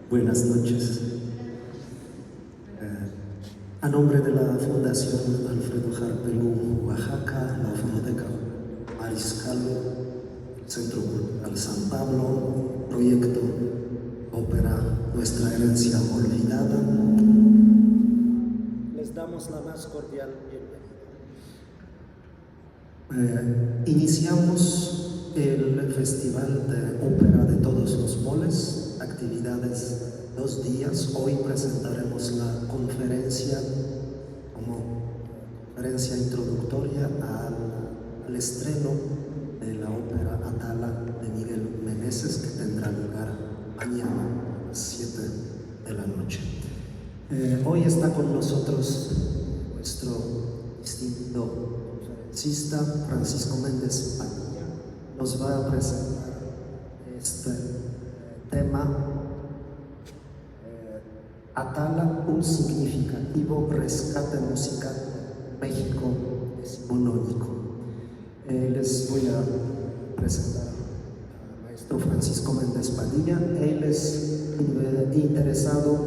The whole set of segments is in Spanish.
Buenas noches. A nombre de la Fundación Alfredo Harpelú, Oaxaca, la Fonoteca Mariscal, el Centro Cultural San Pablo, proyecto Ópera Nuestra Herencia Olvidada, les damos la más cordial bienvenida. Iniciamos el Festival de Ópera de Todos los Moles, actividades 2 días. Hoy presentaremos la conferencia como conferencia introductoria al estreno de la ópera Atala de Miguel Meneses, que tendrá lugar mañana a las 7 de la noche. Hoy está con nosotros nuestro distinguido conferencista Francisco Méndez Padilla. Nos va a presentar este tema: Atala, un significativo rescate musical en México decimonónico. Les voy a presentar al maestro Francisco Méndez Padilla. Él es interesado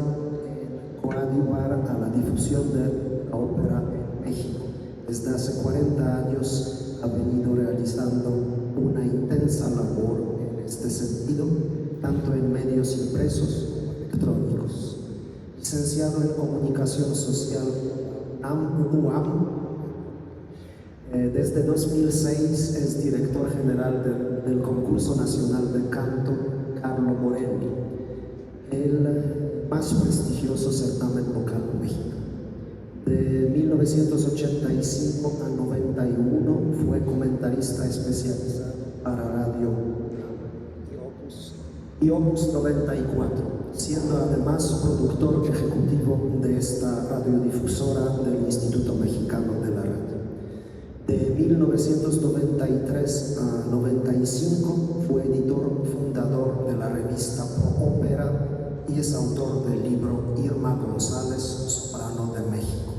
en coadyuvar a la difusión de la ópera en México. Desde hace 40 años ha venido realizando una intensa labor en este sentido, tanto en medios impresos como electrónicos. Licenciado en Comunicación Social UAM, desde 2006 es director general del Concurso Nacional de Canto Carlo Morelli, el más prestigioso certamen vocal mexicano. De 1985 a 91 fue comentarista especializado para radio y Opus 94, siendo además productor ejecutivo de esta radiodifusora del Instituto Mexicano de la Radio. De 1993 a 95 fue editor fundador de la revista Pro Ópera y es autor del libro Irma González, Soprano de México.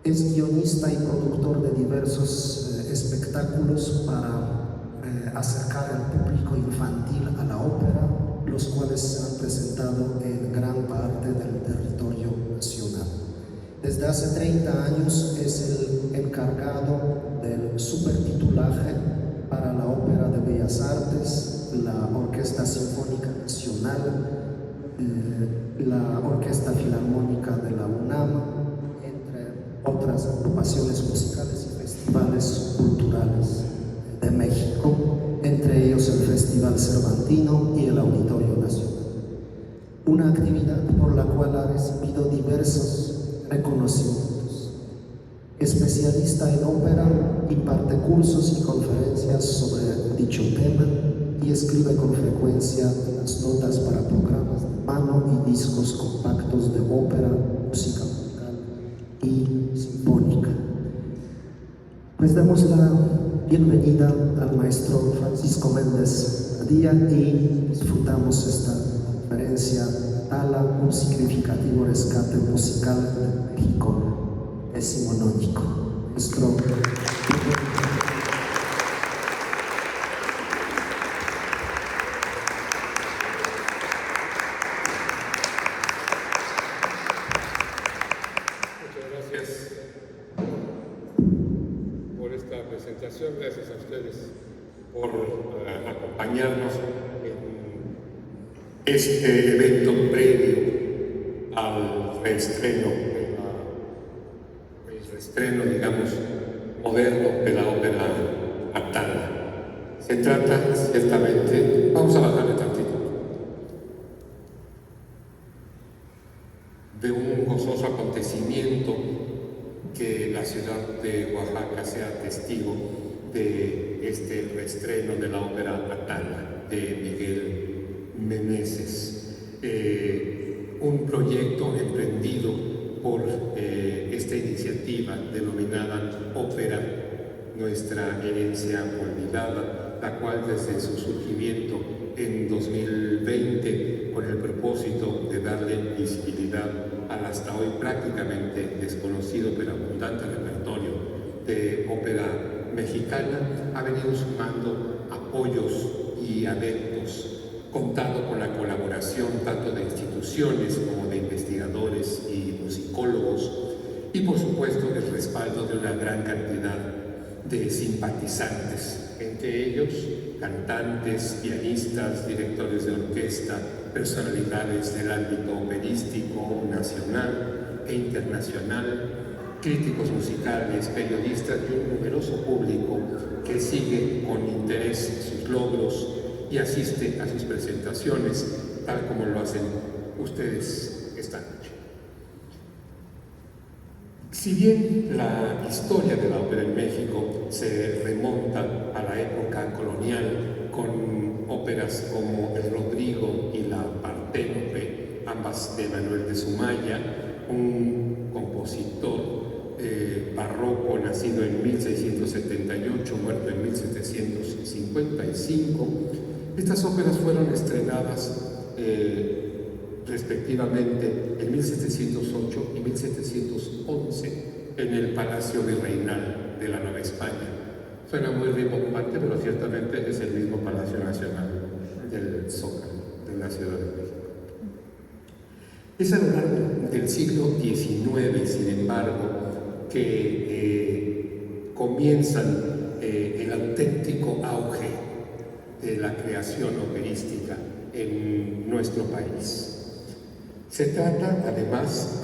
Es guionista y productor de diversos espectáculos para acercar al público infantil a la ópera, los cuales se han presentado en gran parte del territorio nacional. Desde hace 30 años es el encargado del supertitulaje para la Ópera de Bellas Artes, la Orquesta Sinfónica Nacional, la Orquesta Filarmónica de la UNAM, entre otras agrupaciones musicales y festivales culturales de México, entre ellos el Festival Cervantino y el Auditorio Nacional. Una actividad por la cual ha recibido diversos reconocimientos. Especialista en ópera, imparte cursos y conferencias sobre dicho tema y escribe con frecuencia las notas para programas de mano y discos compactos de ópera, música vocal y sinfónica. Pues damos la bienvenida al maestro Francisco Méndez Padilla y disfrutamos esta conferencia Atala, un significativo rescate musical de México decimonónico. Nuestro gracias a ustedes por acompañarnos en este evento previo al reestreno, digamos, moderno de la ópera Atala. Se trata ciertamente, vamos a bajarle tantito, de un gozoso acontecimiento que la ciudad de Oaxaca sea testigo de este reestreno de la ópera Atala de Miguel Meneses, un proyecto emprendido por esta iniciativa denominada Ópera Nuestra Herencia Olvidada, la cual desde su surgimiento en 2020, con el propósito de darle visibilidad al hasta hoy prácticamente desconocido pero abundante repertorio de ópera mexicana, ha venido sumando apoyos y adeptos contado con la colaboración tanto de instituciones como de investigadores y musicólogos, y por supuesto el respaldo de una gran cantidad de simpatizantes, entre ellos cantantes, pianistas, directores de orquesta, personalidades del ámbito operístico nacional e internacional, críticos musicales, periodistas y un numeroso público que sigue con interés sus logros y asiste a sus presentaciones, tal como lo hacen ustedes esta noche. Si bien la historia de la ópera en México se remonta a la época colonial con óperas como El Rodrigo y la Parténope, ambas de Manuel de Sumaya, un compositor barroco nacido en 1678, muerto en 1755, estas óperas fueron estrenadas respectivamente en 1708 y 1711 en el Palacio Virreinal de la Nueva España. Suena muy rimbombante, pero ciertamente es el mismo Palacio Nacional del Zócalo, de la Ciudad de México. Es a lo largo del siglo XIX, sin embargo, que comienzan el auténtico auge de la creación operística en nuestro país. Se trata, además,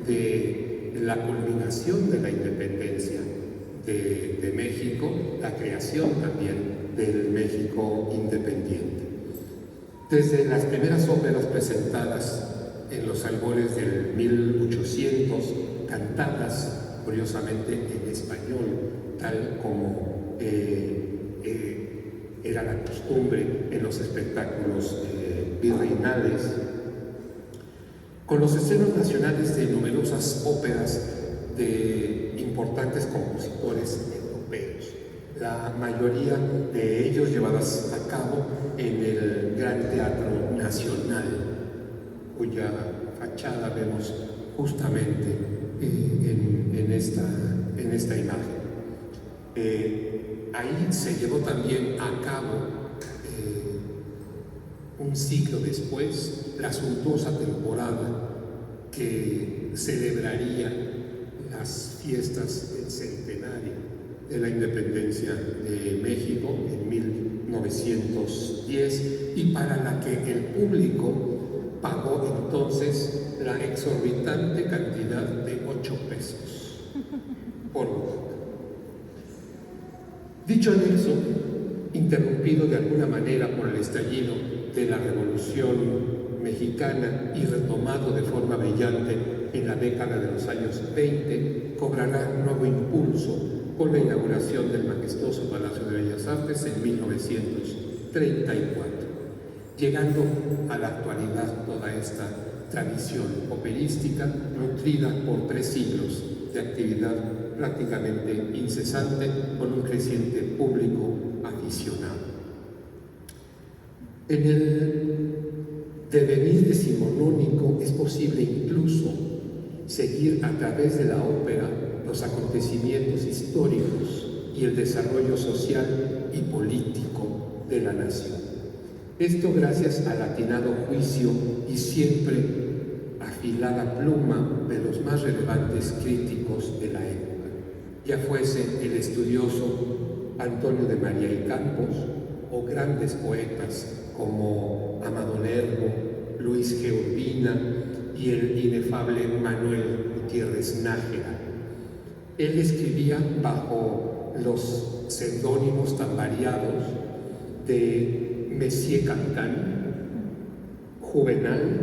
de la culminación de la independencia de México, la creación también del México independiente. Desde las primeras óperas presentadas en los albores del 1800, cantadas, curiosamente, en español, tal como era la costumbre en los espectáculos virreinales, con los estrenos nacionales de numerosas óperas de importantes compositores europeos, la mayoría de ellos llevadas a cabo en el Gran Teatro Nacional, cuya fachada vemos justamente en esta imagen. Ahí se llevó también a cabo, un siglo después, la suntuosa temporada que celebraría las fiestas del centenario de la independencia de México en 1910, y para la que el público pagó entonces la exorbitante cantidad de 8 pesos por boca. Dicho anexo, interrumpido de alguna manera por el estallido de la Revolución Mexicana y retomado de forma brillante en la década de los años 20, cobrará nuevo impulso con la inauguración del majestuoso Palacio de Bellas Artes en 1934, llegando a la actualidad toda esta tradición operística nutrida por 3 siglos de actividad prácticamente incesante, con un creciente público aficionado. En el devenir decimonónico es posible incluso seguir a través de la ópera los acontecimientos históricos y el desarrollo social y político de la nación. Esto gracias al atinado juicio y siempre afilada pluma de los más relevantes críticos de la época, ya fuese el estudioso Antonio de María y Campos o grandes poetas como Amado Lerdo, Luis G. Urbina y el inefable Manuel Gutiérrez Nájera. Él escribía bajo los seudónimos tan variados de Messier Cantán, Juvenal,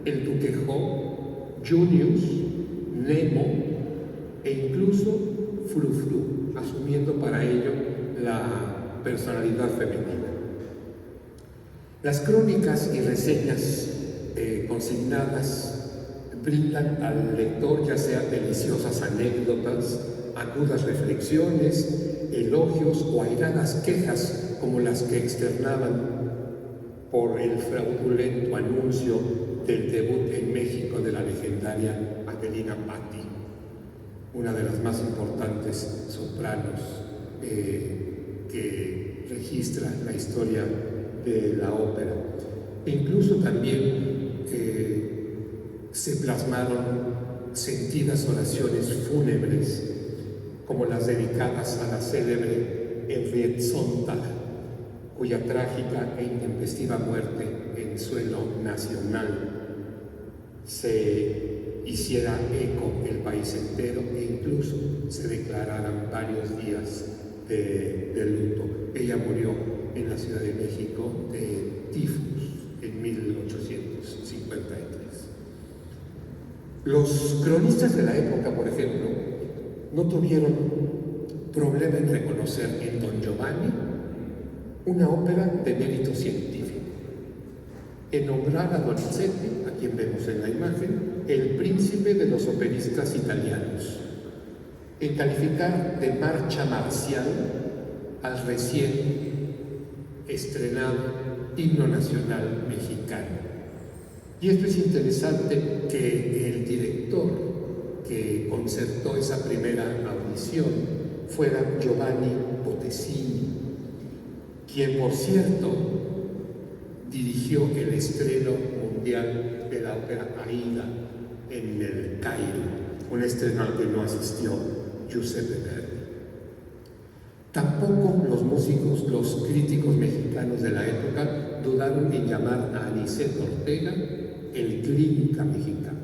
el Duquejó, Junius, Nemo e incluso Frufru, asumiendo para ello la personalidad femenina. Las crónicas y reseñas consignadas brindan al lector ya sea deliciosas anécdotas, agudas reflexiones, elogios o airadas quejas como las que externaban por el fraudulento anuncio del debut en México de la legendaria Adelina Patti, una de las más importantes sopranos que registra la historia de la ópera. E incluso también se plasmaron sentidas oraciones fúnebres, como las dedicadas a la célebre Henriette Sontag, cuya trágica e intempestiva muerte en suelo nacional se hiciera eco el país entero e incluso se declararan varios días de luto. Ella murió en la Ciudad de México de tifus en 1853. Los cronistas de la época, por ejemplo, no tuvieron problema en reconocer en Don Giovanni una ópera de mérito científico, en nombrar a Donizetti, a quien vemos en la imagen, el príncipe de los operistas italianos, en calificar de marcha marcial al recién estrenado himno nacional mexicano. Y esto es interesante, que el director que concertó esa primera audición fuera Giovanni Bottesini, quien, por cierto, dirigió el estreno mundial de la ópera Aida en el Cairo, un estreno al que no asistió Giuseppe Verdi. Tampoco los músicos, los críticos mexicanos de la época dudaron en llamar a Anicet Ortega el Clínica mexicano,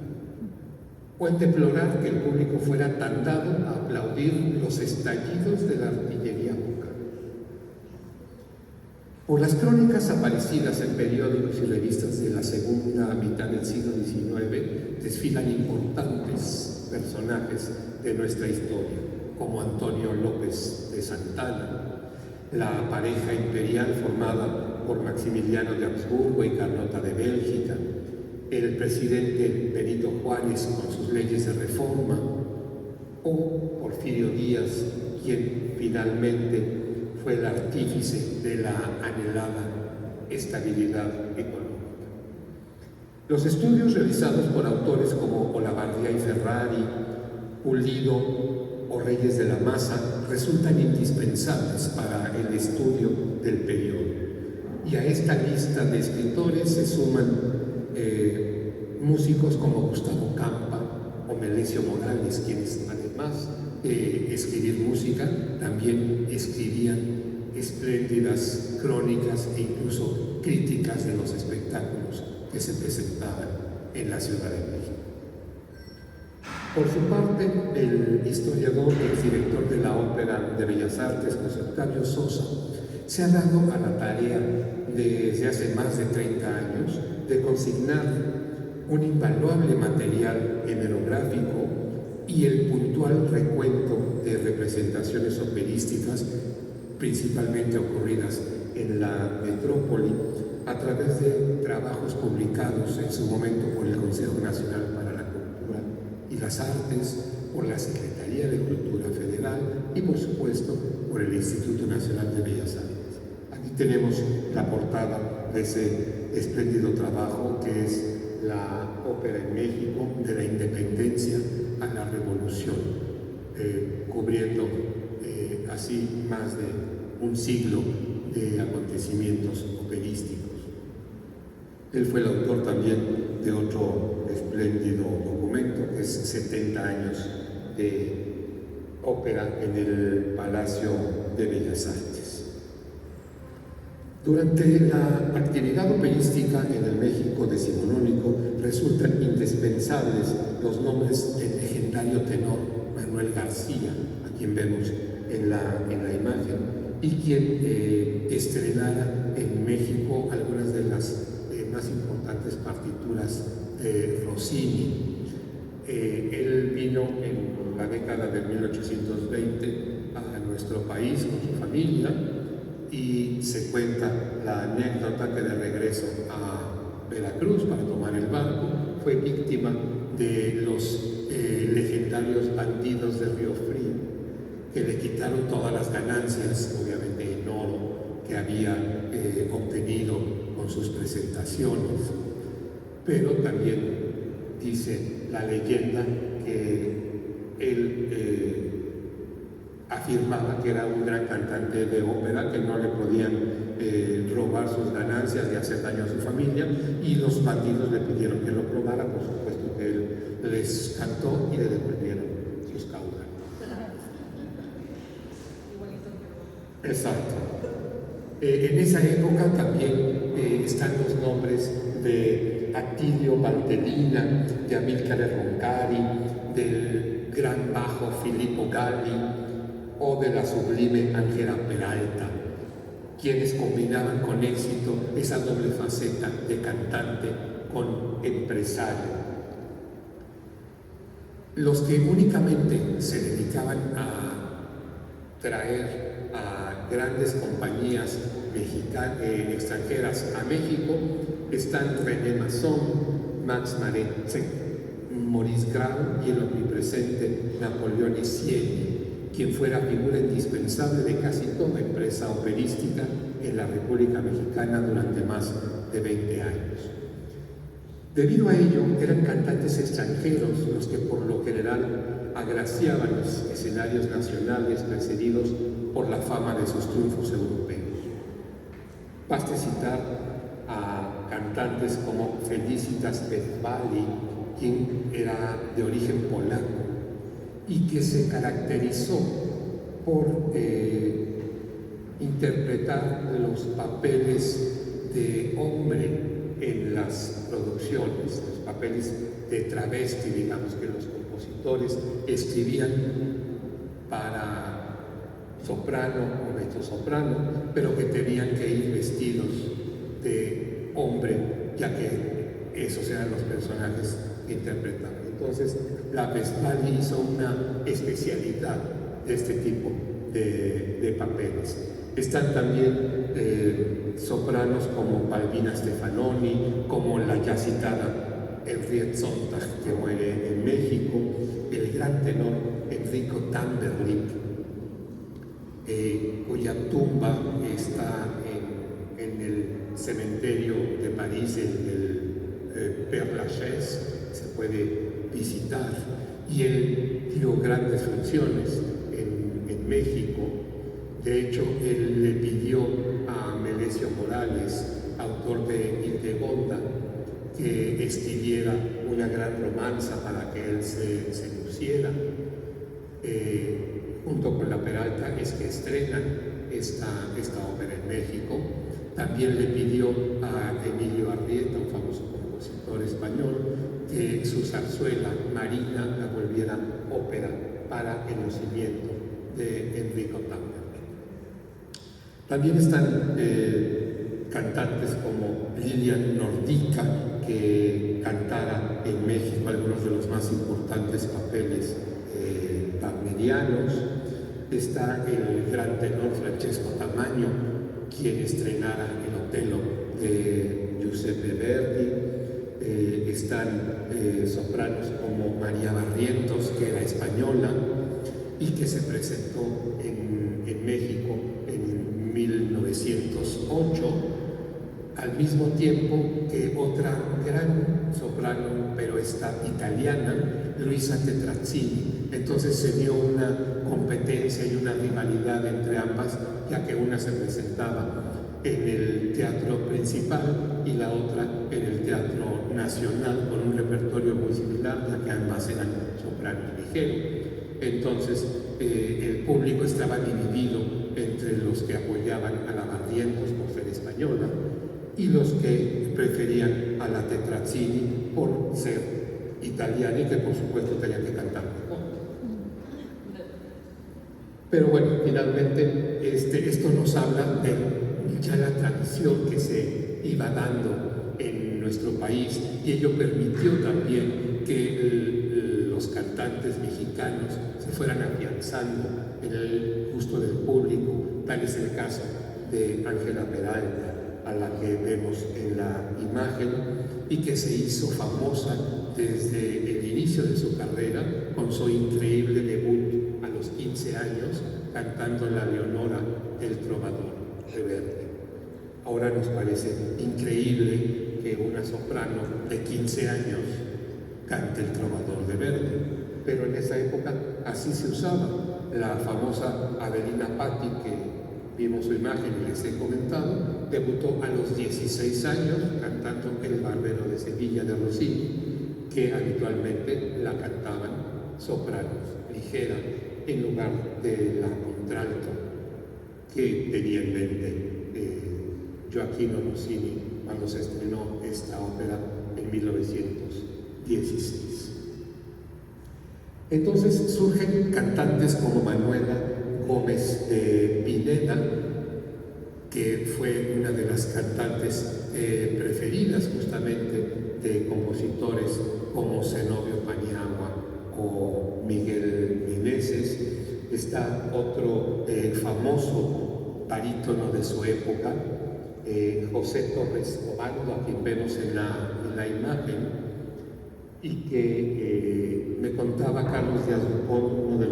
o en deplorar que el público fuera tan dado a aplaudir los estallidos de la artillería vocal. Por las crónicas aparecidas en periódicos y revistas de la segunda mitad del siglo XIX desfilan importantes personajes de nuestra historia, como Antonio López de Santana, la pareja imperial formada por Maximiliano de Habsburgo y Carlota de Bélgica, el presidente Benito Juárez con sus leyes de reforma, o Porfirio Díaz, quien finalmente fue el artífice de la anhelada estabilidad económica. Los estudios realizados por autores como Olavarría y Ferrari, Pulido o Reyes de la Maza resultan indispensables para el estudio del periodo. Y a esta lista de escritores se suman músicos como Gustavo Campa o Melesio Morales, quienes además de escribir música también escribían espléndidas crónicas e incluso críticas de los espectáculos que se presentaban en la Ciudad de México. Por su parte, el historiador y exdirector de la Ópera de Bellas Artes, José Octavio Sosa, se ha dado a la tarea desde hace más de 30 años de consignar un invaluable material hemerográfico y el puntual recuento de representaciones operísticas, principalmente ocurridas en la metrópoli, a través de trabajos publicados en su momento por el Consejo Nacional para la Cultura y las Artes, por la Secretaría de Cultura Federal y, por supuesto, por el Instituto Nacional de Bellas Artes. Aquí tenemos la portada de ese espléndido trabajo que es la ópera en México, de la independencia a la revolución, cubriendo así más de un siglo de acontecimientos operísticos. Él fue el autor también de otro espléndido documento, que es 70 años de ópera en el Palacio de Bellas Artes. Durante la actividad operística en el México decimonónico resultan indispensables los nombres del legendario tenor Manuel García, a quien vemos en la imagen, y quien estrenara en México algunas de las más importantes partituras de Rossini. Él vino en la década de 1820 a nuestro país con su familia, y se cuenta la anécdota que de regreso a Veracruz para tomar el barco fue víctima de los legendarios bandidos de Río Frío, que le quitaron todas las ganancias, obviamente en oro, que había obtenido con sus presentaciones. Pero también dice la leyenda que él afirmaba que era un gran cantante de ópera, que no le podían robar sus ganancias y hacer daño a su familia, y los bandidos le pidieron que lo probara. Por supuesto que él les cantó y le devolvieron sus caudales. Exacto. En esa época también están los nombres de Attilio Valtellina, de Amilcare Roncari, del gran bajo Filippo Galli o de la sublime Ángela Peralta, quienes combinaban con éxito esa doble faceta de cantante con empresario. Los que únicamente se dedicaban a traer a grandes compañías extranjeras a México están René Masson, Max Maretzek, Maurice Grau y el omnipresente Napoleone Sieni, quien fuera figura indispensable de casi toda empresa operística en la República Mexicana durante más de 20 años. Debido a ello, eran cantantes extranjeros los que por lo general agraciaban los escenarios nacionales precedidos por la fama de sus triunfos europeos. Baste citar a cantantes como Felicitas Westphali, quien era de origen polaco y que se caracterizó por interpretar los papeles de hombre en las producciones, los papeles de travesti, digamos, que los compositores escribían para soprano o mezzosoprano, pero que tenían que ir vestidos de hombre, ya que esos eran los personajes que interpretaban. Entonces, la Westphali hizo una especialidad de este tipo de papeles. Están también sopranos como Balbina Stefanoni, como la ya citada Henriette Sontag, que muere en México, el gran tenor Enrico Tamerlane, cuya tumba está en el cementerio de París, en el Père Lachaise, se puede visitar, y él dio grandes funciones en México. De hecho, él le pidió a Melesio Morales, autor de Hildegonda, que escribiera una gran romanza para que él se luciera. Junto con la Peralta es que estrenan esta ópera en México. También le pidió a Emilio Arrieta, un famoso compositor español, que su zarzuela Marina la volviera ópera para el lucimiento de Enrico Tamerlane. También están cantantes como Lilian Nordica, que cantara en México algunos de los más importantes papeles wagnerianos. Está el gran tenor Francesco Tamaño, quien estrenara el Otello de Giuseppe Verdi. Están sopranos como María Barrientos, que era española y que se presentó en México en 1908, al mismo tiempo que otra gran soprano, pero esta italiana, Luisa Tetrazzini. Entonces se dio una competencia y una rivalidad entre ambas, ya que una se presentaba en el teatro principal y la otra en el Teatro Nacional, con un repertorio muy similar, ya que ambas eran sopranos ligeros. Entonces el público estaba dividido entre los que apoyaban a la Barrientos por ser española y los que preferían a la Tetrazzini por ser italiana y que por supuesto tenía que cantar mejor. Pero bueno, finalmente esto nos habla de ya la tradición que se iba dando en nuestro país, y ello permitió también que los cantantes mexicanos se fueran afianzando en el gusto del público. Tal es el caso de Ángela Peralta, a la que vemos en la imagen, y que se hizo famosa desde el inicio de su carrera con su increíble debut a los 15 años cantando la Leonora del Trovador de Verdi. Ahora nos parece increíble que una soprano de 15 años cante el Trovador de Verdi, pero en esa época así se usaba. la famosa Adelina Patti, que vimos su imagen y les he comentado, debutó a los 16 años cantando El Barbero de Sevilla de Rossini, que habitualmente la cantaban sopranos, ligera, en lugar de la contralto que tenía en mente Gioachino Rossini cuando se estrenó esta ópera en 1916. Entonces surgen cantantes como Manuela Gómez de Pineda, que fue una de las cantantes preferidas justamente de compositores como Zenobio Paniagua o Miguel Meneses. Está otro famoso barítono de su época, José Torres Obando, a quien vemos en la imagen, y que me contaba Carlos Díaz Dupont, uno de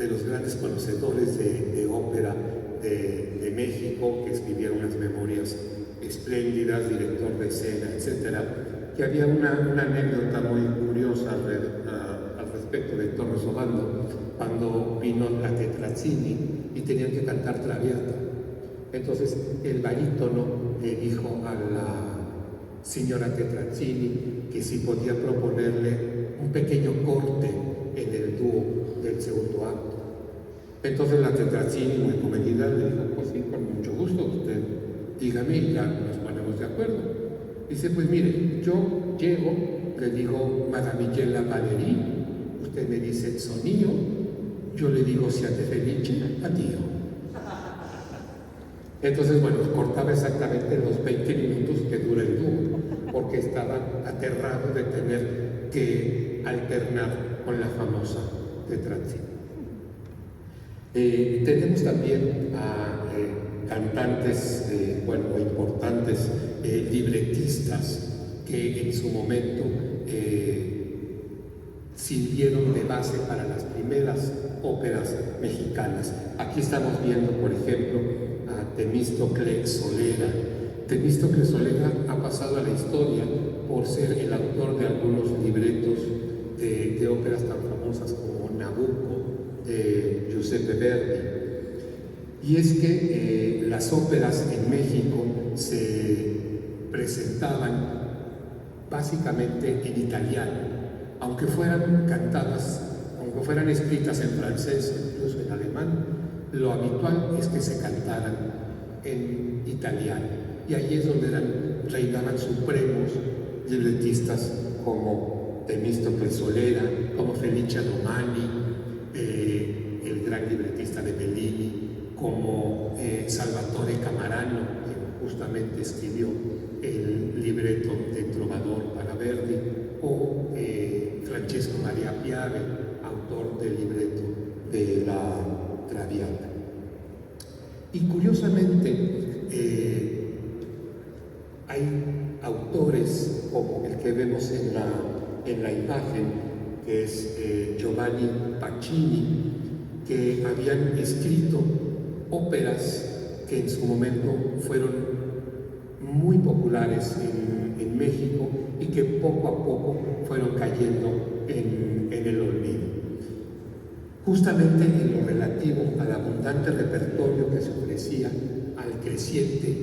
los grandes conocedores de ópera de México, que escribieron unas memorias espléndidas, director de escena, etcétera, que había una anécdota muy curiosa al respecto de Torres Obando, cuando vino la Tetrazzini y tenían que cantar Traviata. Entonces el barítono le dijo a la señora Tetrazzini que si podía proponerle un pequeño corte en el dúo del segundo acto. Entonces la Tetrazzini, muy convenida, le dijo: pues sí, con mucho gusto, usted dígame y ya nos ponemos de acuerdo. Dice: pues mire, yo llego, le digo Madamigella Valerí, usted me dice sonillo, yo le digo siate felice, addio. Entonces, bueno, cortaba exactamente los 20 minutos que dura el dúo, porque estaba aterrado de tener que alternar con la famosa Tetrazzini. Tenemos también a cantantes, o importantes libretistas que en su momento sirvieron de base para las primeras óperas mexicanas. Aquí estamos viendo, por ejemplo, a Temístocle Solera. Temístocle Solera ha pasado a la historia por ser el autor de algunos libretos de óperas tan famosas como Nabucco, de Giuseppe Verdi. Y es que las óperas en México se presentaban básicamente en italiano, aunque fueran cantadas, aunque fueran escritas en francés, incluso en alemán, lo habitual es que se cantaran en italiano. Y ahí es donde reinaban supremos libretistas como Temístocle Solera, como Felice Domani, el gran libretista de Bellini, como Salvatore Camarano, que justamente escribió el libreto de Trovador para Verdi, o Francesco Maria Piave, autor del libreto de la Traviata. Y curiosamente, hay autores como el que vemos en la imagen, que es Giovanni Pacini, que habían escrito óperas que en su momento fueron muy populares en México y que poco a poco fueron cayendo en el olvido. Justamente en lo relativo al abundante repertorio que se ofrecía al creciente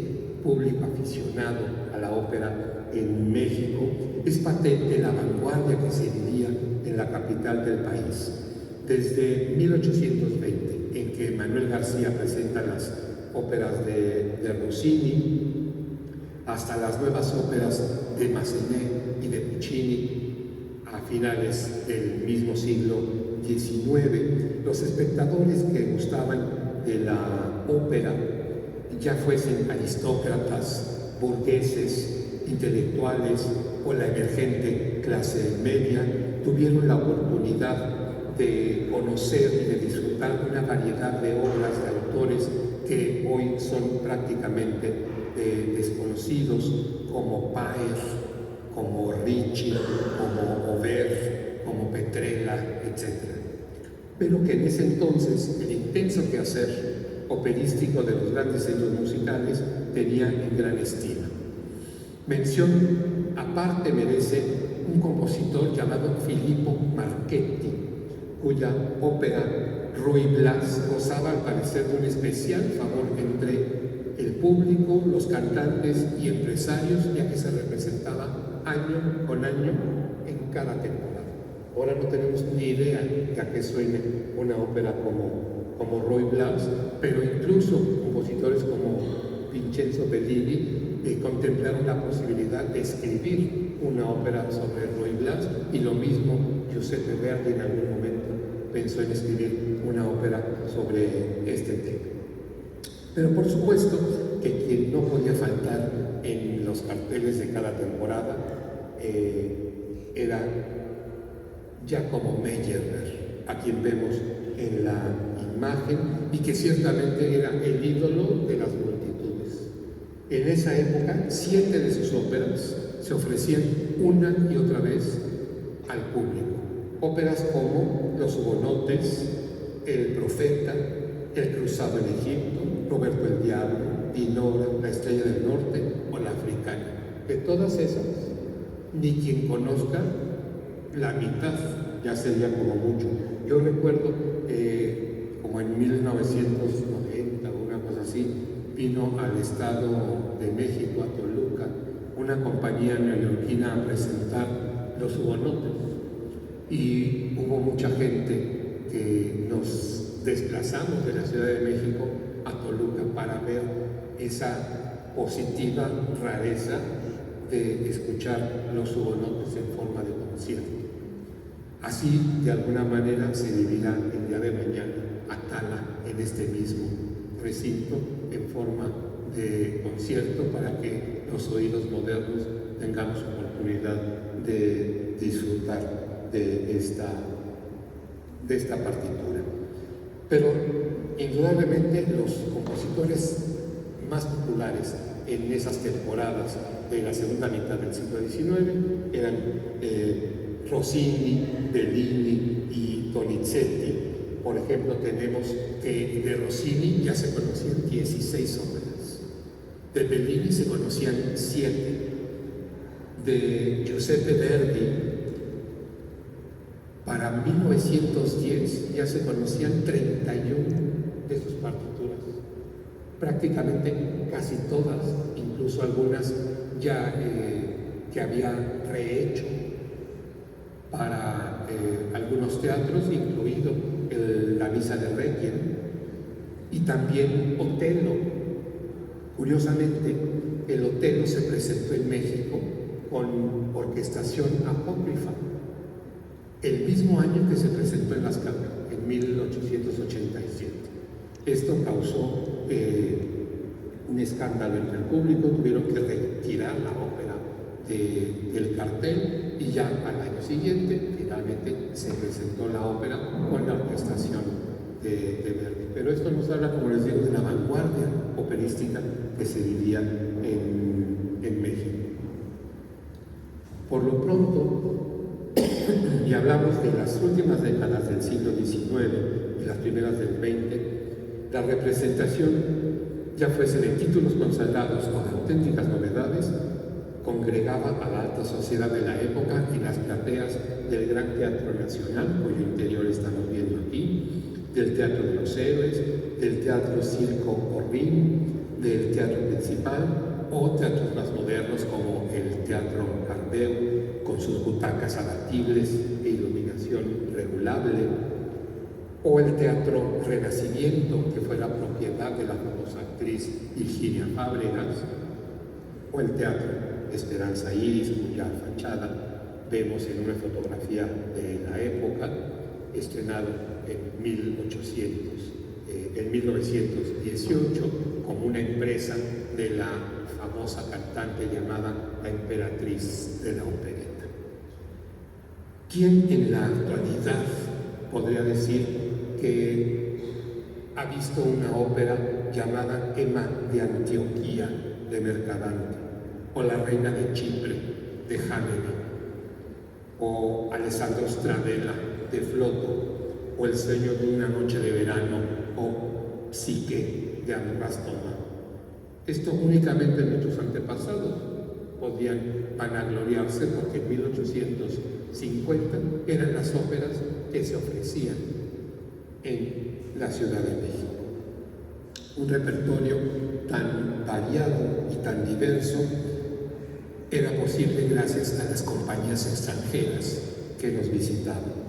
público aficionado a la ópera en México, es patente la vanguardia que se vivía en la capital del país. Desde 1820, en que Manuel García presenta las óperas de Rossini, hasta las nuevas óperas de Massenet y de Puccini a finales del mismo siglo XIX, los espectadores que gustaban de la ópera, ya fuesen aristócratas, burgueses, intelectuales o la emergente clase media, tuvieron la oportunidad de conocer y de disfrutar de una variedad de obras de autores que hoy son prácticamente desconocidos, como Paer, como Ricci, como Auber, como Petrella, etc. Pero que en ese entonces el intenso quehacer operístico de los grandes centros musicales tenía en gran estima. Mención aparte merece un compositor llamado Filippo Marchetti, cuya ópera Ruy Blas gozaba al parecer de un especial favor entre el público, los cantantes y empresarios, ya que se representaba año con año en cada temporada. Ahora no tenemos ni idea de a qué suene una ópera como Ruy Blas, pero incluso compositores como Vincenzo Bellini contemplaron la posibilidad de escribir una ópera sobre Ruy Blas, y lo mismo Giuseppe Verdi en algún momento pensó en escribir una ópera sobre este tema. Pero por supuesto que quien no podía faltar en los carteles de cada temporada era Giacomo Meyerbeer, a quien vemos en la imagen y que ciertamente era el ídolo de las multitudes. En esa época, 7 de sus óperas se ofrecían una y otra vez al público. Óperas como Los Hugonotes, El Profeta, El Cruzado en Egipto, Roberto el Diablo, Dinora, La Estrella del Norte o La Africana. De todas esas, ni quien conozca la mitad, ya sería como mucho. Yo recuerdo como en 1990 o una cosa así, vino al Estado de México, a Toluca, una compañía neoyorquina a presentar Los Hugonotes, y hubo mucha gente que nos desplazamos de la Ciudad de México a Toluca para ver esa positiva rareza de escuchar Los Hugonotes en forma de concierto. Así, de alguna manera, se vivirá el día de mañana Atala en este mismo recinto en forma de concierto, para que los oídos modernos tengamos oportunidad de disfrutar de esta partitura. Pero indudablemente los compositores más populares en esas temporadas de la segunda mitad del siglo XIX eran Rossini, Bellini y Donizetti. Por ejemplo, tenemos que de Rossini ya se conocían 16 óperas, de Bellini se conocían 7, de Giuseppe Verdi para 1910 ya se conocían 31 de sus partituras, prácticamente casi todas, incluso algunas ya que había rehecho para algunos teatros, incluido la Misa de Requiem, y también Otelo. Curiosamente, el Otelo se presentó en México con orquestación apócrifa, el mismo año que se presentó en Las Capras, en 1887. Esto causó un escándalo entre el público, tuvieron que retirar la ópera del cartel, y ya al año siguiente finalmente se presentó la ópera con la orquestación de Verdi. Pero esto nos habla, como les digo, de la vanguardia operística que se vivía en México. Por lo pronto, y hablamos de las últimas décadas del siglo XIX y las primeras del XX, la representación, ya fuese de títulos consagrados o de auténticas novedades, congregaba a la alta sociedad de la época y las plateas del Gran Teatro Nacional, cuyo interior estamos viendo aquí, del Teatro de los Héroes, del Teatro Circo Orrín, del Teatro Principal, o teatros más modernos como el Teatro Ardeu, con sus butacas abatibles e iluminación regulable, o el Teatro Renacimiento, que fue la propiedad de la famosa actriz Virginia Fábregas, o el Teatro Esperanza Iris, cuya fachada vemos en una fotografía de la época, estrenado en 1918 como una empresa de la famosa cantante llamada la Emperatriz de la Opereta. ¿Quién en la actualidad podría decir que ha visto una ópera llamada Emma de Antioquía de Mercadante, o La Reina de Chipre de Haneke, o Alessandro Stradella de Floto, o El Sueño de una Noche de Verano, o Psique de András Tomás? Esto únicamente nuestros antepasados podían podían vanagloriarse porque en 1850 eran las óperas que se ofrecían en la Ciudad de México. Un repertorio tan variado y tan diverso era posible gracias a las compañías extranjeras que nos visitaban.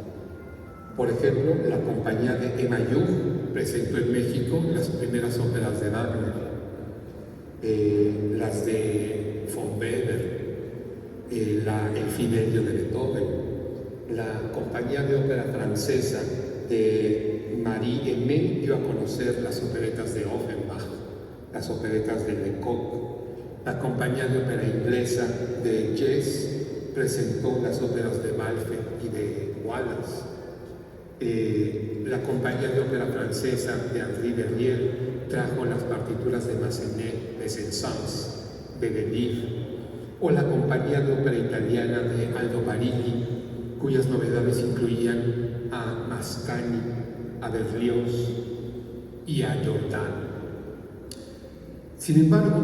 Por ejemplo, la compañía de Emma Jung presentó en México las primeras óperas de Wagner, las de von Weber, el Fidelio de Beethoven, la compañía de ópera francesa de Marie Aimé dio a conocer las operetas de Offenbach, las operetas de Lecoq, la compañía de ópera inglesa de Jazz presentó las óperas de Malfait y de Wallace. La compañía de ópera francesa de Henri Berlier trajo las partituras de Massenet, de Saint-Saëns, de Delibes, o la compañía de ópera italiana de Aldo Barili, cuyas novedades incluían a Mascagni, a Berlioz y a Jordan. Sin embargo,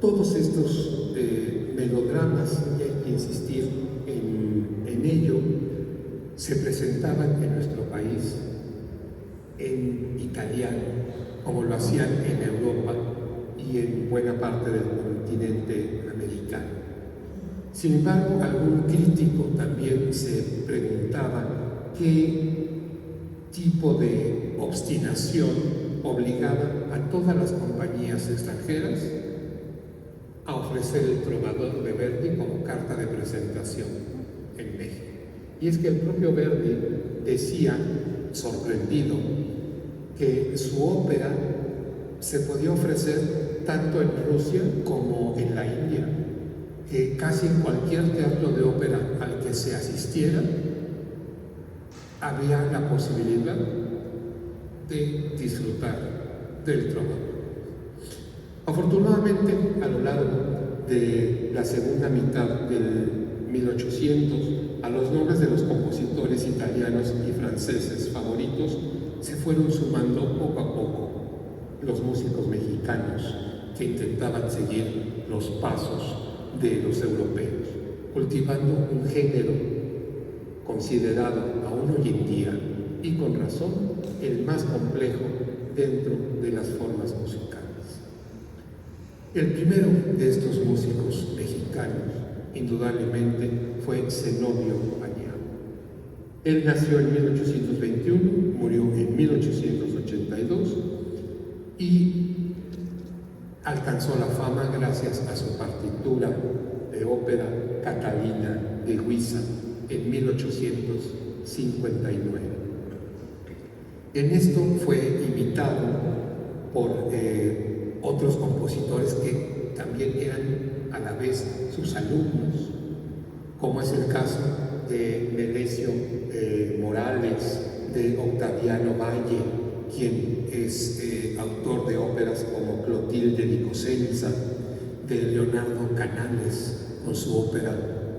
todos estos melodramas, y hay que insistir en ello, se presentaban en nuestro país en italiano, como lo hacían en Europa y en buena parte del continente americano. Sin embargo, algún crítico también se preguntaba qué tipo de obstinación obligaba a todas las compañías extranjeras a ofrecer el Trovador de Verdi como carta de presentación en México. Y es que el propio Verdi decía, sorprendido, que su ópera se podía ofrecer tanto en Rusia como en la India, que casi en cualquier teatro de ópera al que se asistiera había la posibilidad de disfrutar del Trovador. Afortunadamente, a lo largo de la segunda mitad del 1800, a los nombres de los compositores italianos y franceses favoritos se fueron sumando poco a poco los músicos mexicanos que intentaban seguir los pasos de los europeos, cultivando un género considerado aún hoy en día, y con razón, el más complejo dentro de las formas musicales. El primero de estos músicos mexicanos, indudablemente, fue Zenobio Bañao. Él nació en 1821, murió en 1882 y alcanzó la fama gracias a su partitura de ópera Catalina de Guisa en 1859. En esto fue imitado por otros compositores que también eran a la vez sus alumnos, como es el caso de Melesio Morales, de Octaviano Valle, quien es autor de óperas como Clotilde di Cosenza, de Leonardo Canales con su ópera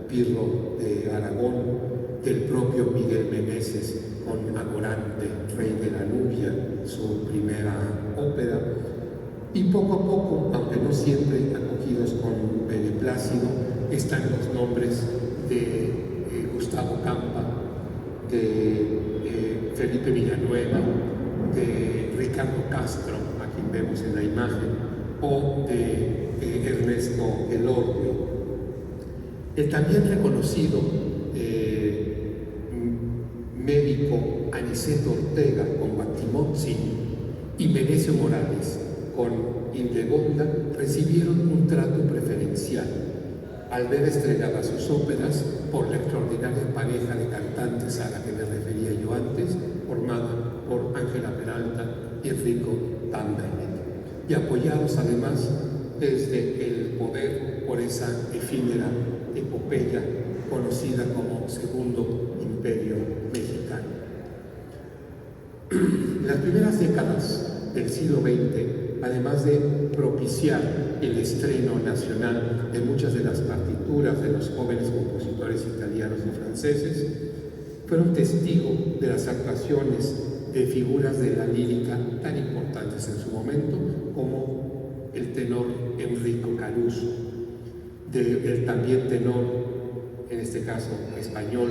Pirro de Aragón, del propio Miguel Meneses con Agorante, Rey de la Nubia, su primera ópera, y poco a poco, aunque no siempre acogidos con beneplácito, están los nombres de Gustavo Campa, de Felipe Villanueva, de Ricardo Castro, a quien vemos en la imagen, o de Ernesto Elorrio. El también reconocido médico Aniceto Ortega con Batimozzi y Melesio Morales con Hildegonda recibieron un trato preferencial al ver estrenadas sus óperas por la extraordinaria pareja de cantantes a la que me refería yo antes, formada por Ángela Peralta y Enrico Tamerlane, y apoyados además desde el poder por esa efímera epopeya conocida como Segundo Imperio Mexicano. En las primeras décadas del siglo XX, además de propiciar el estreno nacional de muchas de las partituras de los jóvenes compositores italianos y franceses, fueron testigos de las actuaciones de figuras de la lírica tan importantes en su momento como el tenor Enrico Caruso, del también tenor, en este caso español,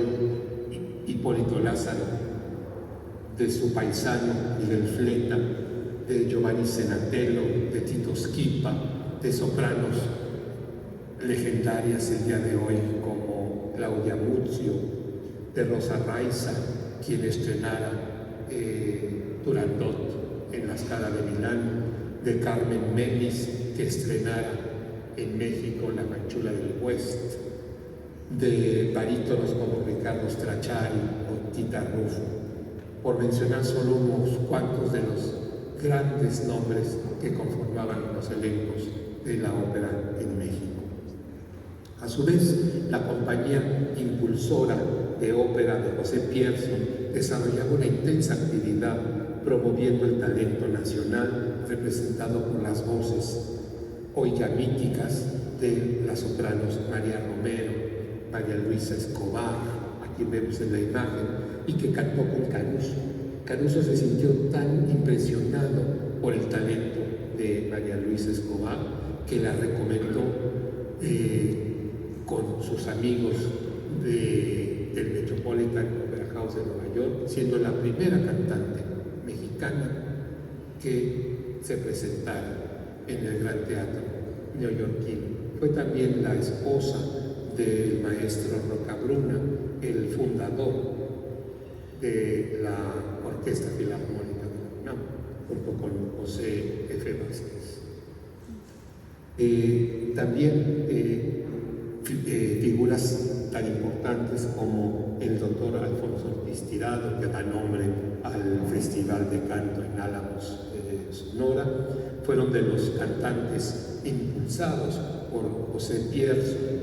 Hipólito Lázaro, de su paisano Miguel Fleta, de Giovanni Senatello, de Tito Schipa, de sopranos legendarias el día de hoy como Claudia Muzio, de Rosa Raiza, quien estrenara Turandot en la Scala de Milán, de Carmen Melis, que estrenara en México La Manchula del West, de barítonos como Ricardo Stracciari o Tita Rufo, por mencionar solo unos cuantos de los grandes nombres que conformaban los elencos de la ópera en México. A su vez, la compañía impulsora de ópera de José Pierson desarrollaba una intensa actividad promoviendo el talento nacional representado por las voces hoy ya míticas de las sopranos María Romero, María Luisa Escobar, a quien vemos en la imagen, y que cantó con Caruso. Caruso se sintió tan impresionado por el talento de María Luisa Escobar que la recomendó con sus amigos del Metropolitan Opera House de Nueva York, siendo la primera cantante mexicana que se presentara en el Gran Teatro neoyorquino. Fue también la esposa del maestro Rocabruna, el fundador de la Orquesta Filarmónica de la UNAM, junto con José F. Vázquez. También figuras tan importantes como el doctor Alfonso Ortiz Tirado, que da nombre al Festival de Canto en Álamos, Sonora, fueron de los cantantes impulsados por José Pierson.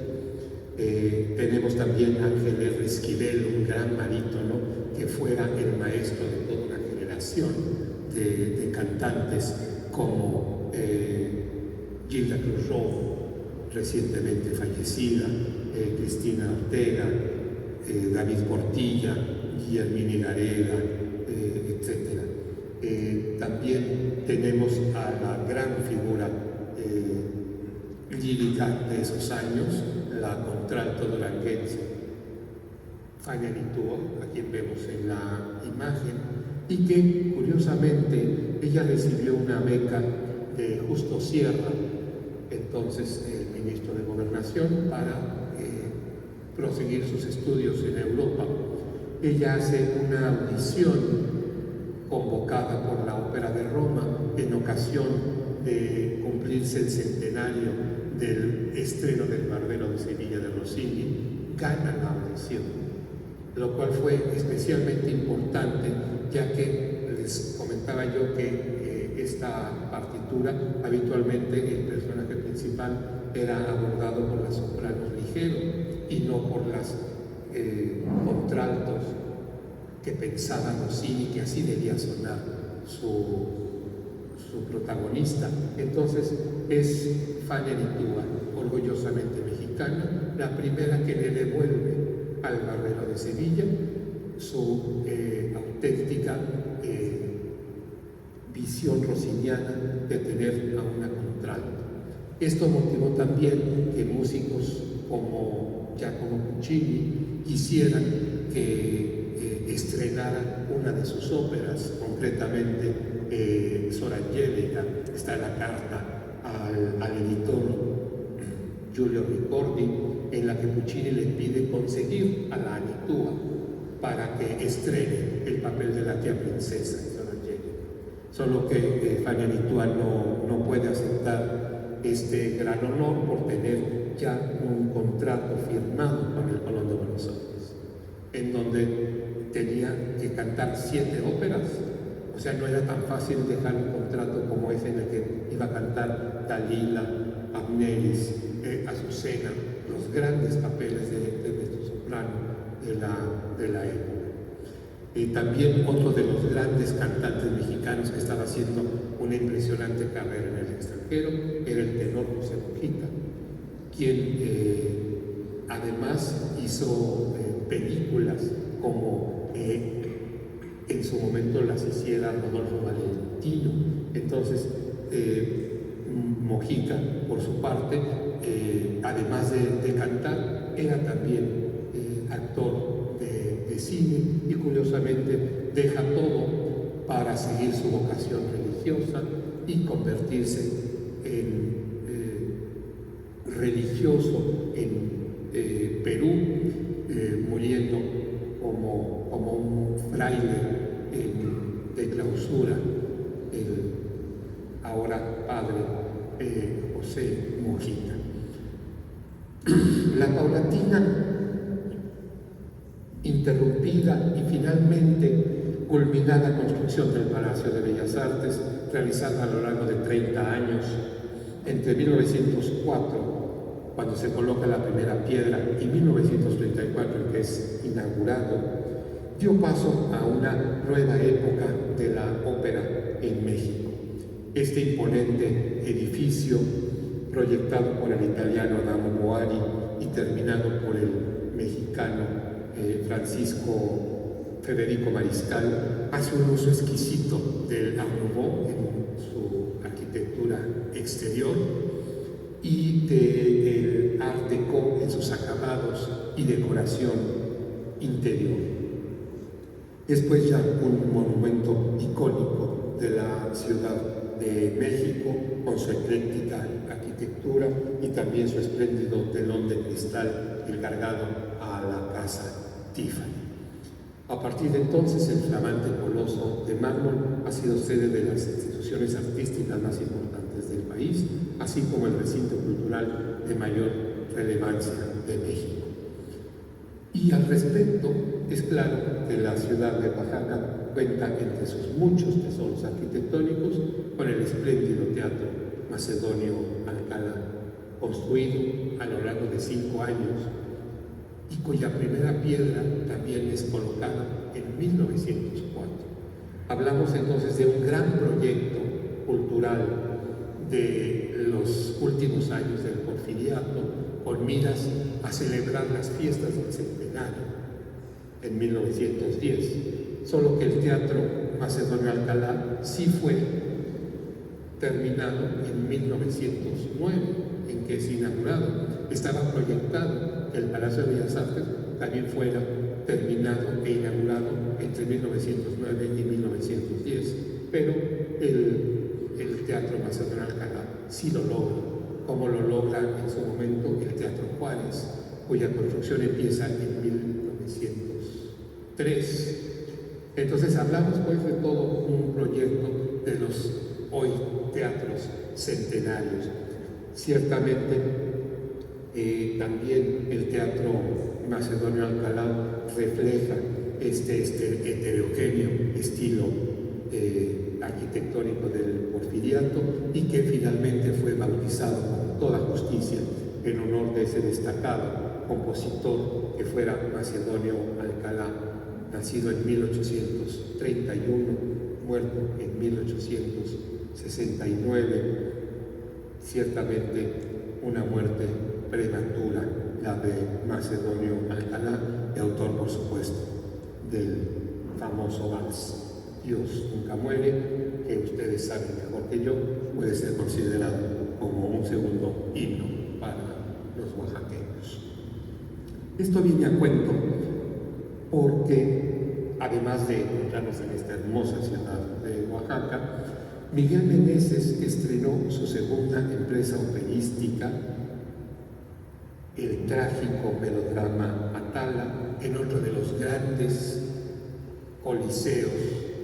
Tenemos también a Ángel R. Esquivel, un gran barítono que fuera el maestro de toda una generación de cantantes como Gilda Cruz Rojo, recientemente fallecida, Cristina Ortega, David Portilla, Guillermina Gareda, etc. También tenemos a la gran figura lírica de esos años, la contralto duranguense Fania Nitua, a quien vemos en la imagen, y que curiosamente ella recibió una beca de Justo Sierra, entonces el ministro de Gobernación, para proseguir sus estudios en Europa. Ella hace una audición convocada por la Ópera de Roma en ocasión de cumplirse el centenario del estreno del Barbero de Sevilla de Rossini, gana la audición, lo cual fue especialmente importante, ya que les comentaba yo que esta partitura, habitualmente el personaje principal era abordado por la soprano ligero y no por las contraltos que pensaba Rossini que así debía sonar su protagonista. Entonces es Fania Nitua, orgullosamente mexicana, la primera que le devuelve al Barbero de Sevilla su auténtica visión rossiniana de tener a una contralto. Esto motivó también que músicos como Giacomo Puccini quisieran que estrenara una de sus óperas, concretamente Sor Angelica. Está la carta al editor Giulio Ricordi, en la que Puccini le pide conseguir a la Nitua para que estrene el papel de la tía princesa en Sor Angelica. Solo que Fania Nitua no puede aceptar este gran honor por tener ya un contrato firmado con el Colón de Buenos Aires, en donde tenía que cantar 7 óperas. O sea, no era tan fácil dejar un contrato como ese en el que iba a cantar Dalila, Amneris, Azucena, los grandes papeles de nuestro soprano de la época. También otro de los grandes cantantes mexicanos que estaba haciendo una impresionante carrera en el extranjero era el tenor José Mujica, quien además hizo películas como en su momento las hiciera Rodolfo Valentino. Entonces Mujica, por su parte, además de cantar, era también actor de cine y curiosamente deja todo para seguir su vocación religiosa y convertirse en religioso en Perú, muriendo como un fraile de clausura, el ahora padre José Mojica. La paulatina, interrumpida y finalmente culminada construcción del Palacio de Bellas Artes, realizada a lo largo de 30 años, entre 1904, cuando se coloca la primera piedra, y 1934, en que es inaugurado, dio paso a una nueva época de la ópera en México. Este imponente edificio, proyectado por el italiano Adamo Boari y terminado por el mexicano Francisco Federico Mariscal, hace un uso exquisito del Art Nouveau en su arquitectura exterior y del Art Déco en sus acabados y decoración interior. Es pues ya un monumento icónico de la Ciudad de México, con su ecléctica arquitectura y también su espléndido telón de cristal encargado a la casa Tiffany. A partir de entonces, el flamante coloso de mármol ha sido sede de las instituciones artísticas más importantes del país, así como el recinto cultural de mayor relevancia de México. Y al respecto, es claro que la ciudad de Oaxaca cuenta entre sus muchos tesoros arquitectónicos con el espléndido Teatro Macedonio Alcalá, construido a lo largo de 5 años y cuya primera piedra también es colocada en 1904. Hablamos entonces de un gran proyecto cultural de los últimos años del Porfiriato, con miras a celebrar las fiestas del centenario en 1910, solo que el Teatro Macedonio Alcalá sí fue terminado en 1909, en que es inaugurado. Estaba proyectado que el Palacio de Bellas Artes también fuera terminado e inaugurado entre 1909 y 1910, pero el Teatro Macedonio Alcalá sí lo logra, como lo logra en su momento el Teatro Juárez, cuya construcción empieza en 1903. Entonces hablamos pues de todo un proyecto de los hoy teatros centenarios. Ciertamente también el Teatro Macedonio Alcalá refleja este heterogéneo estilo arquitectónico del Porfiriato y que finalmente fue bautizado con toda justicia en honor de ese destacado compositor que fuera Macedonio Alcalá, nacido en 1831, muerto en 1869, ciertamente una muerte prematura, la de Macedonio Alcalá, y autor, por supuesto, del famoso vals Dios nunca muere, que ustedes saben mejor que yo, puede ser considerado como un segundo himno para los oaxaqueños. Esto viene a cuento porque, además de encontrarnos en esta hermosa ciudad de Oaxaca, Miguel Meneses estrenó su segunda empresa operística, el trágico melodrama Atala, en otro de los grandes coliseos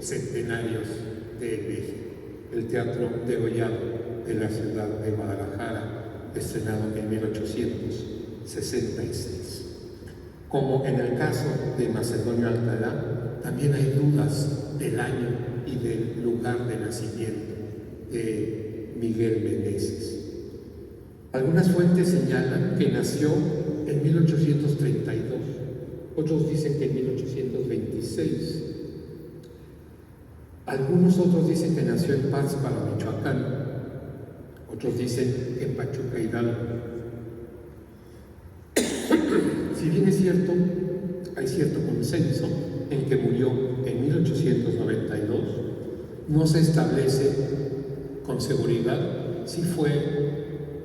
centenarios de México, el Teatro Degollado de la ciudad de Guadalajara, estrenado en 1866. Como en el caso de Macedonio Alcalá, también hay dudas del año y del lugar de nacimiento de Miguel Meneses. Algunas fuentes señalan que nació en 1832, otros dicen que en 1826. Algunos otros dicen que nació en Pátzcuaro, Michoacán, otros dicen que en Pachuca, Hidalgo. Si bien es cierto, hay cierto consenso en que murió en 1892, no se establece con seguridad si fue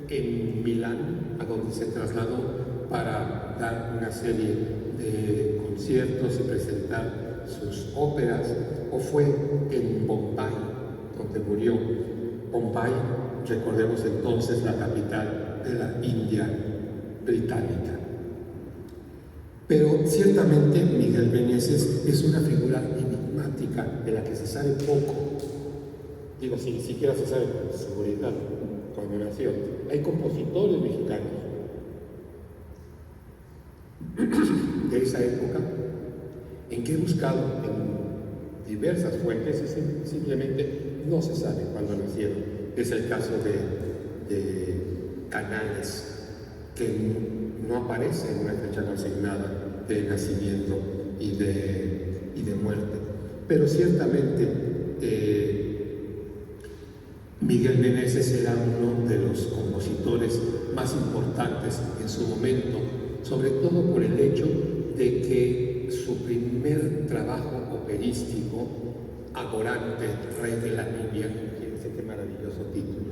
en Milán, a donde se trasladó para dar una serie de conciertos y presentar sus óperas, o fue en Bombay, donde murió. Bombay, recordemos entonces, la capital de la India británica. Pero ciertamente Miguel Meneses es una figura enigmática de la que se sabe poco. Digo, si ni siquiera se sabe con seguridad cuando nació. Hay compositores mexicanos de esa época en que he buscado en diversas fuentes y simplemente no se sabe cuándo nacieron. Es el caso de Canales, que no aparece en una fecha consignada de nacimiento y de muerte. Pero ciertamente Miguel Meneses era uno de los compositores más importantes en su momento, sobre todo por el hecho de que su primer trabajo operístico, Agorante, Rey de la Nubia, fíjense qué maravilloso título,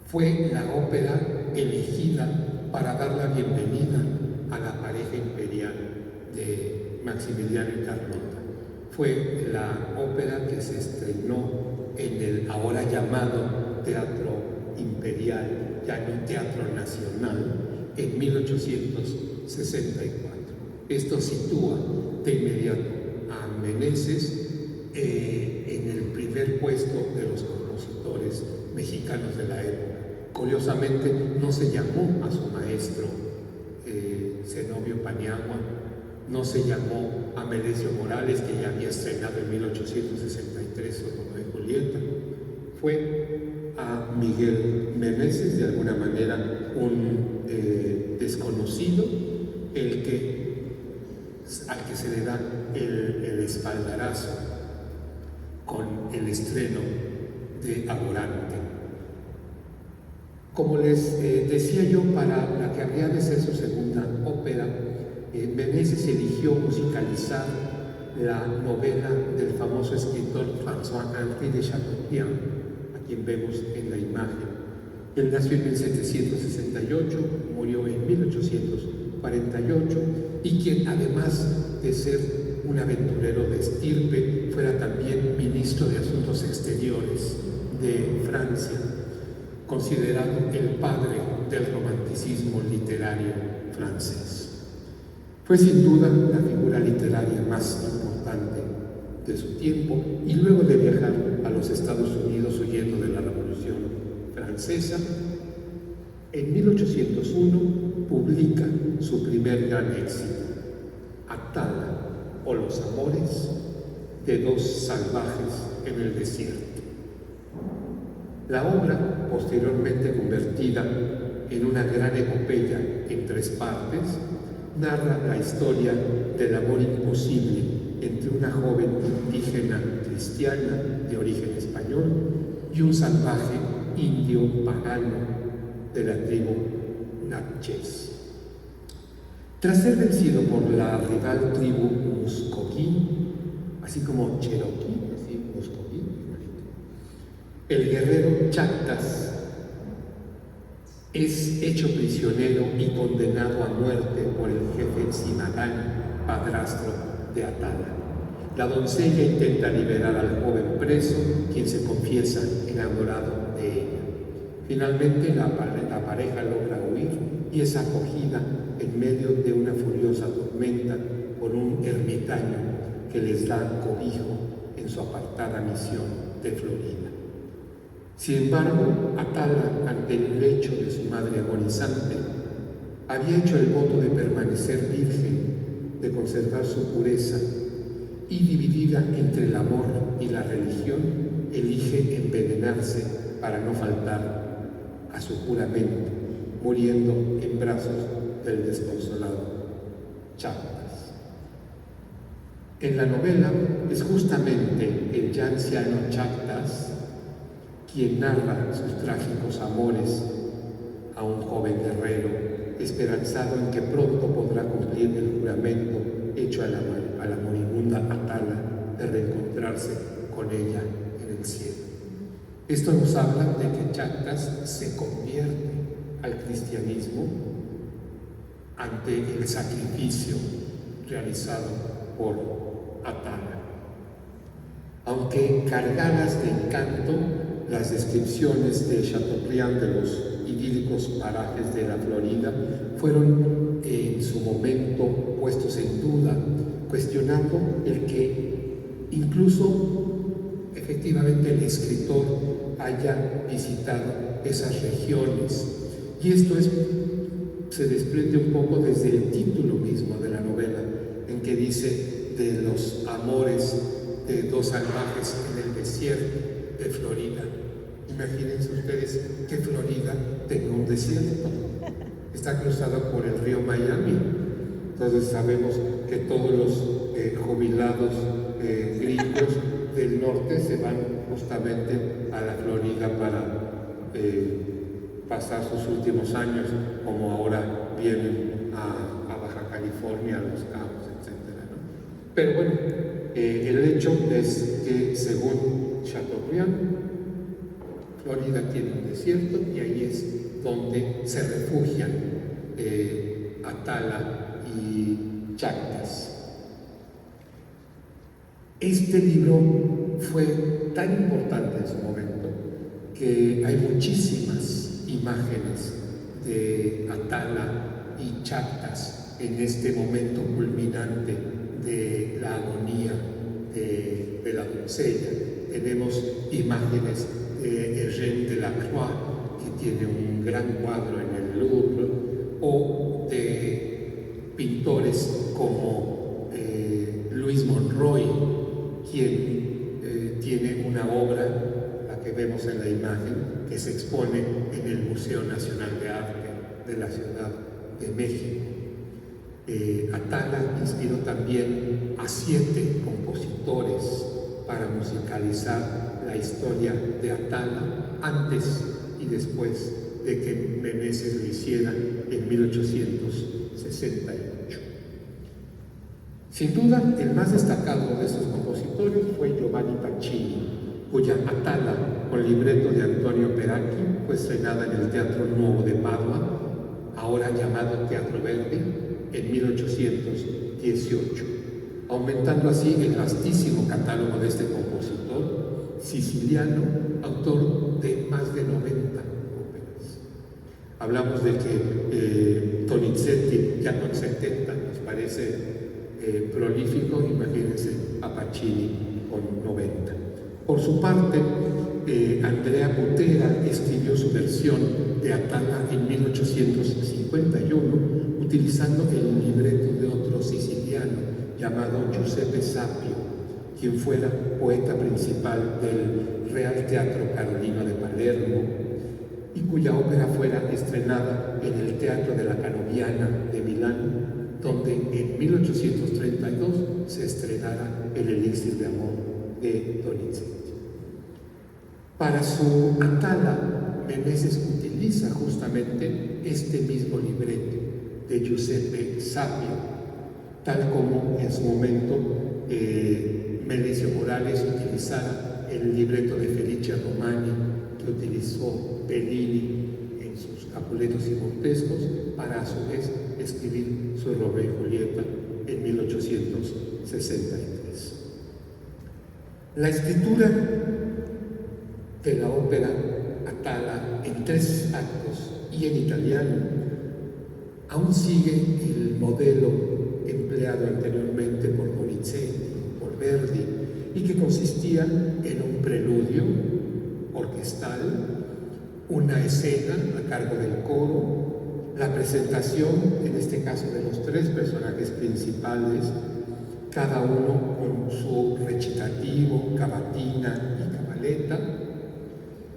fue la ópera elegida para dar la bienvenida a la pareja imperial de Maximiliano y Carlota. Fue la ópera que se estrenó en el ahora llamado Teatro Imperial, ya no Teatro Nacional, en 1864. Esto sitúa de inmediato a Meneses en el primer puesto de los compositores mexicanos de la época. Curiosamente, no se llamó a su maestro Zenobio Paniagua, no se llamó a Melesio Morales, que ya había estrenado en 1863 Romeo y Julieta. Fue a Miguel Meneses, de alguna manera un desconocido, al que se le da el espaldarazo con el estreno de Agorante. Como les decía yo, para la que habría de ser su segunda ópera, Meneses eligió musicalizar la novela del famoso escritor François-Henri de Chateaubriand, a quien vemos en la imagen. Él nació en 1768, murió en 1848, y quien, además de ser un aventurero de estirpe, fuera también ministro de Asuntos Exteriores de Francia, considerado el padre del romanticismo literario francés. Fue sin duda la figura literaria más importante de su tiempo, y luego de viajar a los Estados Unidos huyendo de la Revolución Francesa, en 1801 publica su primer gran éxito, Atala, o Los amores de dos salvajes en el desierto. La obra, posteriormente convertida en una gran epopeya en 3 partes, narra la historia del amor imposible entre una joven indígena cristiana de origen español y un salvaje indio pagano de la tribu Natchez. Tras ser vencido por la rival tribu Muskogee, así como Cherokee, así Muskogee, el guerrero Chactas es hecho prisionero y condenado a muerte por el jefe Simagán, padrastro de Atala. La doncella intenta liberar al joven preso, quien se confiesa enamorado de ella. Finalmente la pareja logra huir y es acogida en medio de una furiosa tormenta por un ermitaño que les da cobijo en su apartada misión de Florida. Sin embargo, Atala, ante el lecho de su madre agonizante, había hecho el voto de permanecer virgen, de conservar su pureza, y dividida entre el amor y la religión, elige envenenarse para no faltar a su juramento, muriendo en brazos del desconsolado Chactas. En la novela es justamente el ya anciano Chactas quien narra sus trágicos amores a un joven guerrero, esperanzado en que pronto podrá cumplir el juramento hecho a la moribunda Atala de reencontrarse con ella en el cielo. Esto nos habla de que Chactas se convierte al cristianismo ante el sacrificio realizado por Atala. Aunque cargadas de encanto, las descripciones de Chateaubriand de los idílicos parajes de la Florida fueron en su momento puestos en duda, cuestionando el que incluso efectivamente el escritor haya visitado esas regiones. Y esto se desprende un poco desde el título mismo de la novela, en que dice de los amores de dos salvajes en el desierto de Florida. Imagínense ustedes que Florida tenga un desierto. Está cruzado por el río Miami. Entonces sabemos que todos los jubilados gringos del norte se van justamente a la Florida para pasar sus últimos años, como ahora vienen a Baja California, a Los Cabos, etc., ¿no? Pero bueno, el hecho es que según Chateaubriand, Florida tiene un desierto y ahí es donde se refugian Atala y Chactas. Este libro fue tan importante en su momento que hay muchísimas imágenes de Atala y Chactas en este momento culminante de la agonía de la doncella. Tenemos imágenes de Eugène Delacroix, que tiene un gran cuadro en el Louvre, o de pintores como Louis Monroy, quien tiene una obra, la que vemos en la imagen, que se expone en el Museo Nacional de Arte de la Ciudad de México. Atala inspiró también a 7 compositores para musicalizar la historia de Atala antes y después de que Meneses lo hiciera en 1868. Sin duda, el más destacado de estos compositores fue Giovanni Pacini, cuya Atala, con libreto de Antonio Peracchi, fue estrenada en el Teatro Nuovo de Padua, ahora llamado Teatro Verdi, en 1818, aumentando así el vastísimo catálogo de este compositor siciliano, autor de más de 90 óperas. Hablamos de que Donizetti, ya con 70, nos parece prolífico, imagínense a Pacini con 90. Por su parte, Andrea Butera escribió su versión de Atala en 1851, utilizando el libreto de otro siciliano llamado Giuseppe Sapio, quien fuera poeta principal del Real Teatro Carolino de Palermo y cuya ópera fuera estrenada en el Teatro de la Canobiana de Milán, donde en 1832 se estrenara El Elixir de Amor de Donizetti. Para su Atala, Meneses utiliza justamente este mismo libreto de Giuseppe Sapio, tal como en su momento Melesio Morales utilizara el libreto de Felice Romani que utilizó Bellini en sus Capuletos y Montescos para a su vez escribir su Romeo y Julieta en 1863. La escritura de la ópera Atala en 3 actos y en italiano aún sigue el modelo empleado anteriormente por Donizetti, por Verdi, y que consistía en un preludio orquestal, una escena a cargo del coro, la presentación, en este caso de los 3 personajes principales, cada uno con su recitativo, cavatina y cabaleta,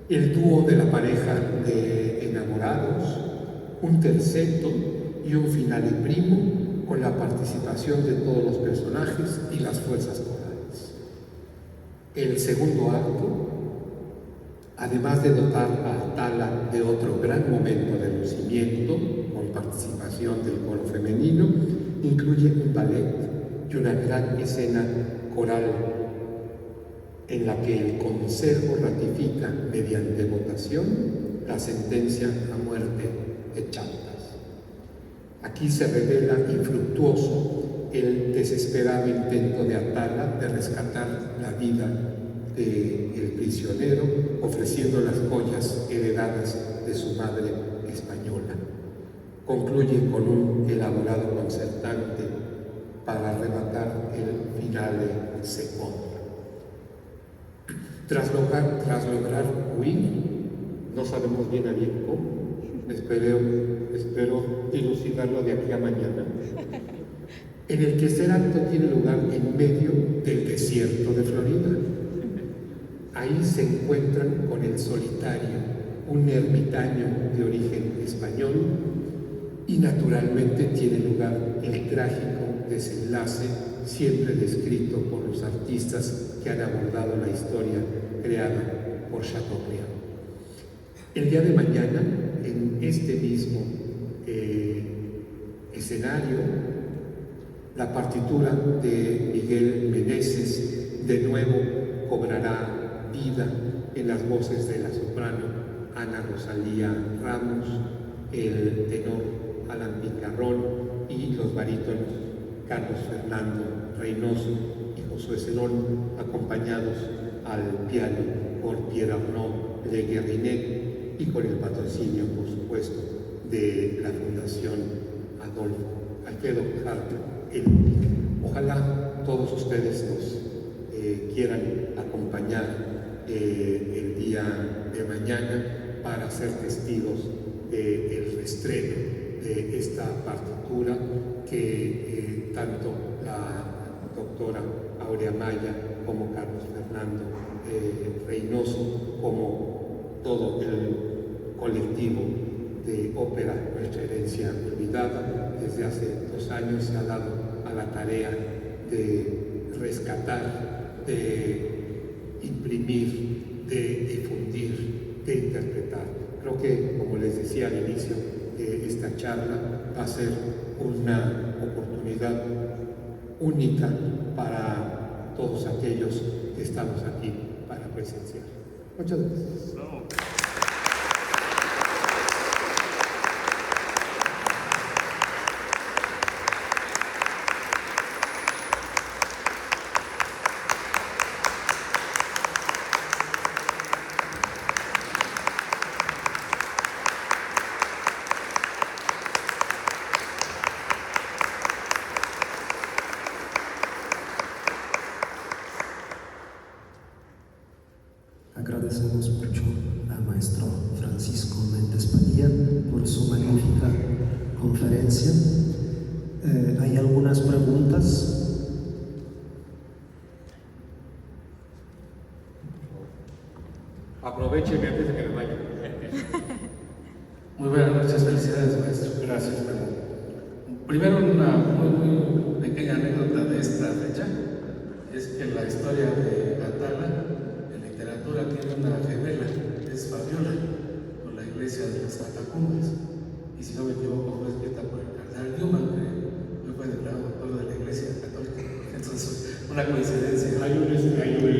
el dúo de la pareja de enamorados, un terceto y un finale primo, con la participación de todos los personajes y las fuerzas corales. El segundo acto, además de dotar a Atala de otro gran momento de lucimiento, con participación del coro femenino, incluye un ballet y una gran escena coral en la que el Consejo ratifica mediante votación la sentencia a muerte de Chamtas. Aquí se revela infructuoso el desesperado intento de Atala de rescatar la vida del prisionero, ofreciendo las joyas heredadas de su madre española. Concluye con un elaborado concertante para arrebatar el finale secondo. Tras lograr huir, no sabemos bien a bien cómo, espero dilucidarlo de aquí a mañana, en el tercer acto tiene lugar en medio del desierto de Florida. Ahí se encuentran con el solitario, un ermitaño de origen español, y naturalmente tiene lugar el trágico desenlace siempre descrito por los artistas que han abordado la historia creada por Chateaubriand. El día de mañana, en este mismo escenario, la partitura de Miguel Meneses de nuevo cobrará vida en las voces de la soprano Ana Rosalía Ramos, el tenor Alan Picarrón y los barítonos Carlos Fernando Reynoso y Josué Zenón, acompañados al piano por Pierre Arnaud de Guérinet y con el patrocinio, por supuesto, de la Fundación Alfredo Harp. Ojalá todos ustedes nos quieran acompañar el día de mañana para ser testigos del reestreno de esta partitura que tanto la doctora Aurea Maya como Carlos Fernando Reynoso, como todo el colectivo de ópera Nuestra Herencia Olvidada, desde hace 2 años se ha dado a la tarea de rescatar, de imprimir, de difundir, de interpretar. Creo que, como les decía al inicio, esta charla va a ser una oportunidad única para todos aquellos que estamos aquí para presenciar. Muchas gracias. Agradecemos mucho al maestro Francisco Méndez Padilla por su magnífica conferencia. ¿Hay algunas preguntas? Aprovechen antes de que me vaya. Muy buenas noches, felicidades, maestro. Gracias, Primero, una muy pequeña anécdota de esta fecha es que la historia de Atala en literatura tiene una gemela, es Fabiola, por la iglesia de las catacumbas, y si no me equivoco fue escrita por el cardenal Newman, que fue declarado doctor de la iglesia católica. Entonces, una coincidencia. Hay un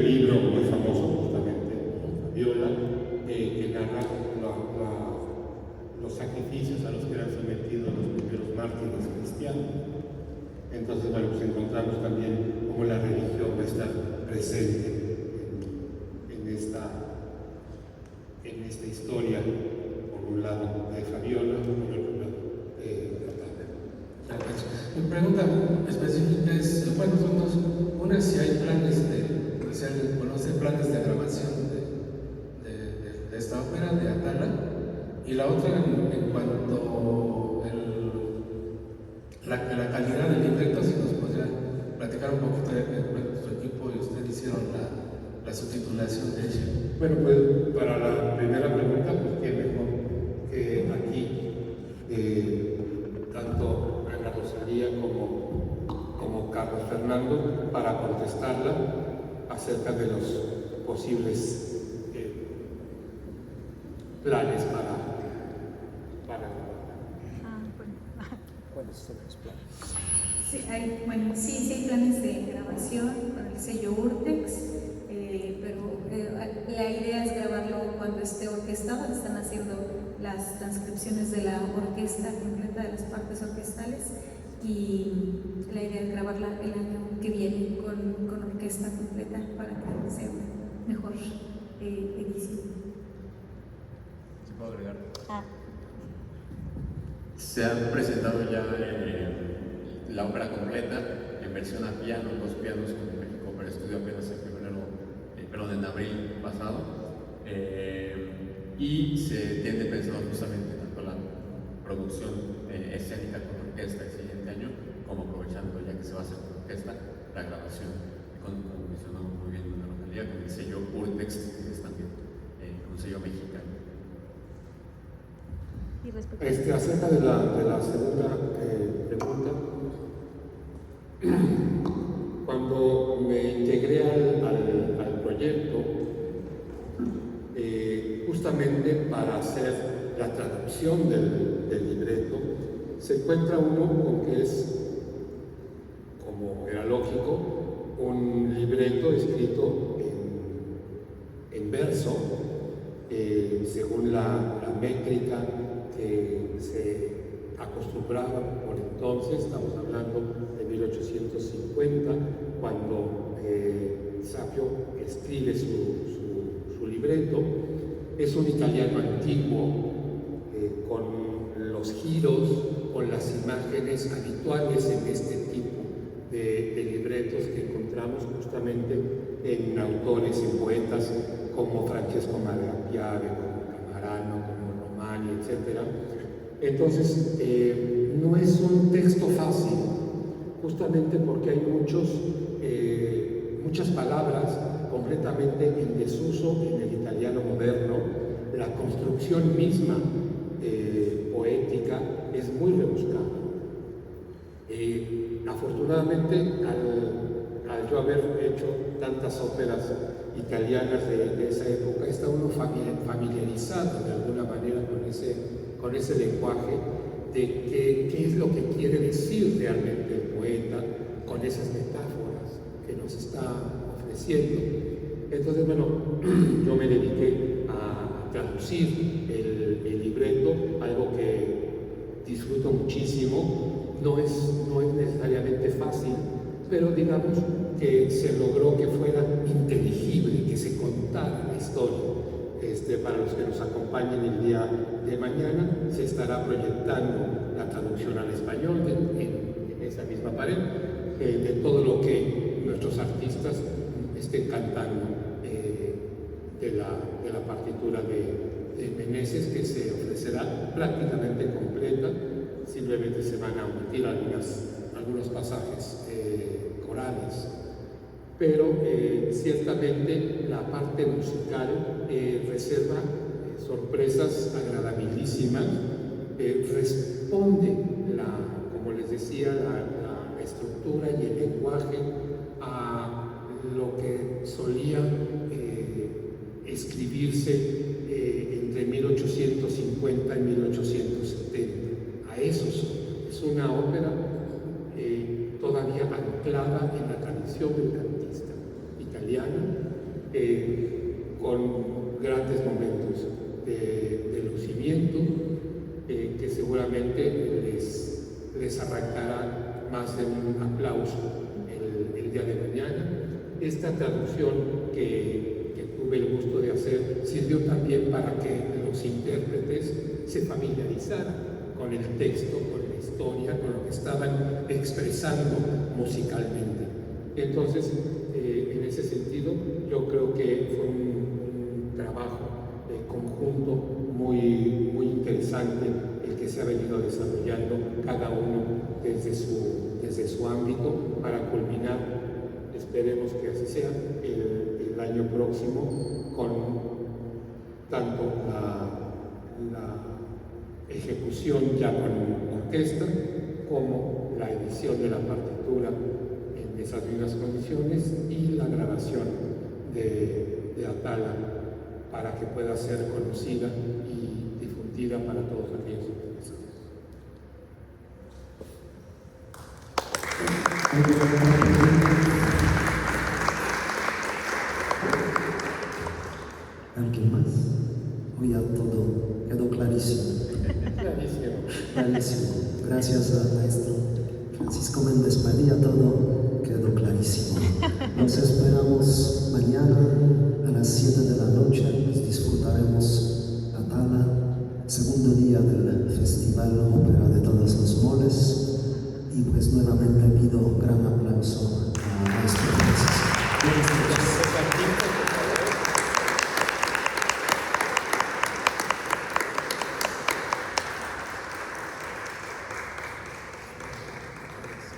libro muy famoso justamente, Fabiola, que narra los sacrificios a los que eran sometidos los primeros mártires cristianos. Entonces, bueno, pues encontramos también cómo la religión va a estar presente en esta historia, por un lado de Fabiola, por otro lado de Atala. Mi pregunta específica es, bueno, son dos. Una, si hay planes de conocer planes de grabación de esta ópera de Atala, y la otra en cuanto a la calidad del libreto, si nos podría platicar un poquito de su equipo y usted hicieron la subtitulación de ella. Bueno, pues para la primera pregunta, pues qué mejor que aquí tanto Ana Rosalía como Carlos Fernando para contestarla acerca de los posibles planes para ¿Cuáles son los planes? Sí, hay planes de grabación con el sello Urtex, la idea es grabarlo cuando esté orquestado. Están haciendo las transcripciones de la orquesta completa, de las partes orquestales, y la idea es grabarla el año que viene con orquesta completa para que sea una mejor edición. ¿Se puede agregar? Ah. Se ha presentado ya la ópera completa en versión a piano, 2 pianos con México para Estudio apenas en abril pasado, y se tiene pensado justamente tanto la producción escénica con orquesta el siguiente año, como aprovechando ya que se va a hacer con orquesta, la grabación, como mencionó muy bien una localidad, con el sello Urtext, que es también un sello mexicano. Acerca de la segunda pregunta, cuando me integré al proyecto, justamente para hacer la traducción del libreto, se encuentra uno con que es, como era lógico, un libreto escrito en verso, según la métrica que se acostumbraba por entonces. Estamos hablando de 1850, cuando Sapio escribe su libreto. Es un italiano antiguo, con los giros, con las imágenes habituales en este tipo de libretos que encontramos justamente en autores, en poetas como Francesco Piave, como Camarano, como Romani, etc. Entonces, no es un texto fácil, justamente porque hay muchas palabras completamente en desuso en el italiano moderno. La construcción misma poética es muy rebuscada. Afortunadamente, al yo haber hecho tantas óperas italianas de esa época, está uno familiarizado de alguna manera con ese lenguaje de qué es lo que quiere decir realmente el poeta con esas metáforas que nos está ofreciendo. Entonces, bueno, yo me dediqué a traducir el libreto, algo que disfruto muchísimo. No es necesariamente fácil, pero digamos que se logró que fuera inteligible, que se contara la historia. Para los que nos acompañen el día de mañana, se estará proyectando la traducción al español en esa misma pared, de todo lo que nuestros artistas estén cantando de la partitura de Meneses, que se ofrecerá prácticamente completa. Simplemente se van a omitir algunos pasajes corales, pero ciertamente la parte musical reserva sorpresas agradabilísimas, responde, como les decía, la estructura y el lenguaje a lo que solía escribirse entre 1850 y 1870. A esos es una ópera todavía anclada en la tradición del cantista italiano, con grandes momentos de lucimiento, que seguramente les arrancará más de un aplauso el día de mañana. Esta traducción que tuve el gusto de hacer sirvió también para que los intérpretes se familiarizaran con el texto, con la historia, con lo que estaban expresando musicalmente. Entonces, en ese sentido, yo creo que fue un trabajo conjunto muy interesante el que se ha venido desarrollando cada uno desde su ámbito, para culminar, esperemos que así sea, el año próximo, con tanto la ejecución ya con orquesta, como la edición de la partitura en esas mismas condiciones, y la grabación de Atala, para que pueda ser conocida y difundida para todos aquellos interesados. Gracias al maestro Francisco Méndez Padilla, todo quedó clarísimo. Nos esperamos mañana a las 7 de la noche. Disfrutaremos Atala, segundo día del Festival Ópera de Todos los Mundos.